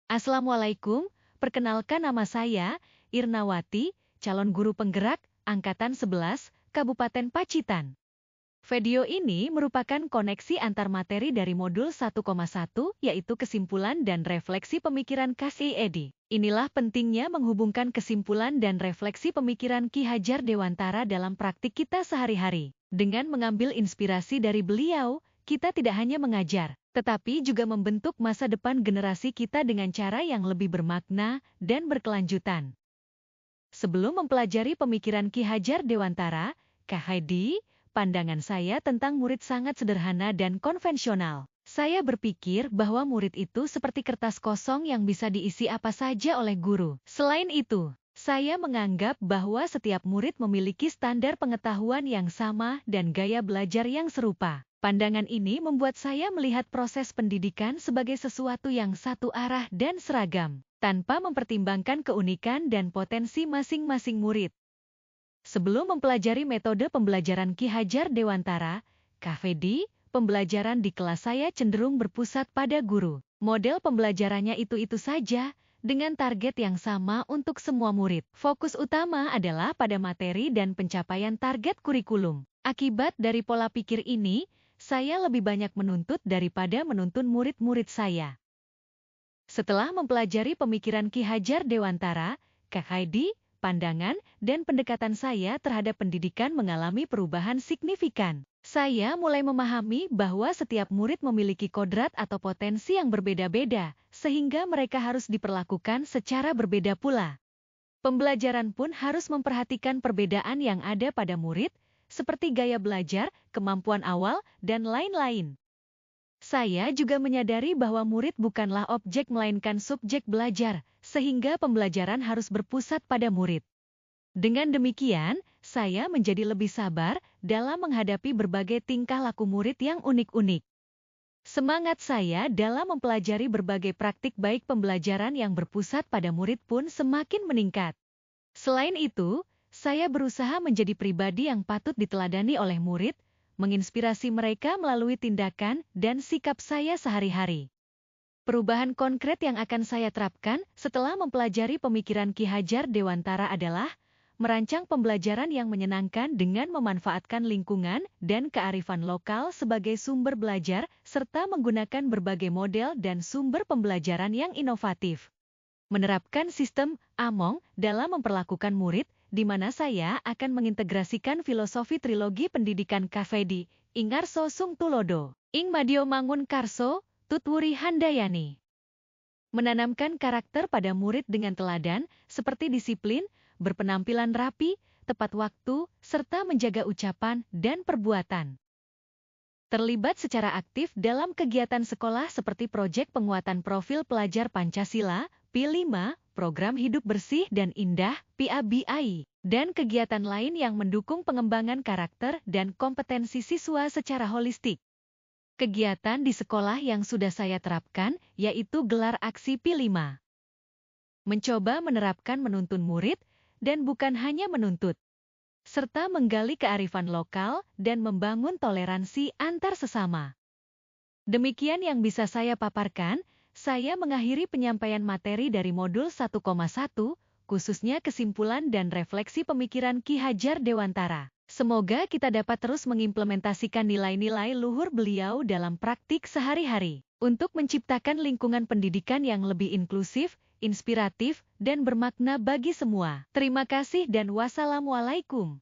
Assalamualaikum, perkenalkan nama saya, Irnawati, calon guru penggerak, Angkatan 11, Kabupaten Pacitan. Video ini merupakan koneksi antar materi dari modul 1,1, yaitu kesimpulan dan refleksi pemikiran KSIED. Inilah pentingnya menghubungkan kesimpulan dan refleksi pemikiran Ki Hajar Dewantara dalam praktik kita sehari-hari. Dengan mengambil inspirasi dari beliau, kita tidak hanya mengajar, tetapi juga membentuk masa depan generasi kita dengan cara yang lebih bermakna dan berkelanjutan. Sebelum mempelajari pemikiran Ki Hajar Dewantara, KHD, pandangan saya tentang murid sangat sederhana dan konvensional. Saya berpikir bahwa murid itu seperti kertas kosong yang bisa diisi apa saja oleh guru. Selain itu, saya menganggap bahwa setiap murid memiliki standar pengetahuan yang sama dan gaya belajar yang serupa. Pandangan ini membuat saya melihat proses pendidikan sebagai sesuatu yang satu arah dan seragam, tanpa mempertimbangkan keunikan dan potensi masing-masing murid. Sebelum mempelajari metode pembelajaran Ki Hajar Dewantara, KVD, pembelajaran di kelas saya cenderung berpusat pada guru. Model pembelajarannya itu-itu saja, dengan target yang sama untuk semua murid. Fokus utama adalah pada materi dan pencapaian target kurikulum. Akibat dari pola pikir ini, saya lebih banyak menuntut daripada menuntun murid-murid saya. Setelah mempelajari pemikiran Ki Hajar Dewantara, KHD, pandangan, dan pendekatan saya terhadap pendidikan mengalami perubahan signifikan. Saya mulai memahami bahwa setiap murid memiliki kodrat atau potensi yang berbeda-beda, sehingga mereka harus diperlakukan secara berbeda pula. Pembelajaran pun harus memperhatikan perbedaan yang ada pada murid, seperti gaya belajar, kemampuan awal, dan lain-lain. Saya juga menyadari bahwa murid bukanlah objek melainkan subjek belajar, sehingga pembelajaran harus berpusat pada murid. Dengan demikian, saya menjadi lebih sabar dalam menghadapi berbagai tingkah laku murid yang unik-unik. Semangat saya dalam mempelajari berbagai praktik baik pembelajaran yang berpusat pada murid pun semakin meningkat. Selain itu, saya berusaha menjadi pribadi yang patut diteladani oleh murid, menginspirasi mereka melalui tindakan dan sikap saya sehari-hari. Perubahan konkret yang akan saya terapkan setelah mempelajari pemikiran Ki Hajar Dewantara adalah merancang pembelajaran yang menyenangkan dengan memanfaatkan lingkungan dan kearifan lokal sebagai sumber belajar, serta menggunakan berbagai model dan sumber pembelajaran yang inovatif. Menerapkan sistem Among dalam memperlakukan murid, di mana saya akan mengintegrasikan filosofi trilogi pendidikan KVD, Ingarso Sung Tulodo, Ing Madio Mangun Karso, Tutwuri Handayani. Menanamkan karakter pada murid dengan teladan, seperti disiplin, berpenampilan rapi, tepat waktu, serta menjaga ucapan dan perbuatan. Terlibat secara aktif dalam kegiatan sekolah seperti proyek penguatan profil pelajar Pancasila, P5, program hidup bersih dan indah, PABI, dan kegiatan lain yang mendukung pengembangan karakter dan kompetensi siswa secara holistik. Kegiatan di sekolah yang sudah saya terapkan, yaitu gelar aksi P5. Mencoba menerapkan menuntun murid, dan bukan hanya menuntut, serta menggali kearifan lokal dan membangun toleransi antar sesama. Demikian yang bisa saya paparkan. Saya mengakhiri penyampaian materi dari modul 1,1, khususnya kesimpulan dan refleksi pemikiran Ki Hajar Dewantara. Semoga kita dapat terus mengimplementasikan nilai-nilai luhur beliau dalam praktik sehari-hari, untuk menciptakan lingkungan pendidikan yang lebih inklusif, inspiratif, dan bermakna bagi semua. Terima kasih dan wassalamualaikum.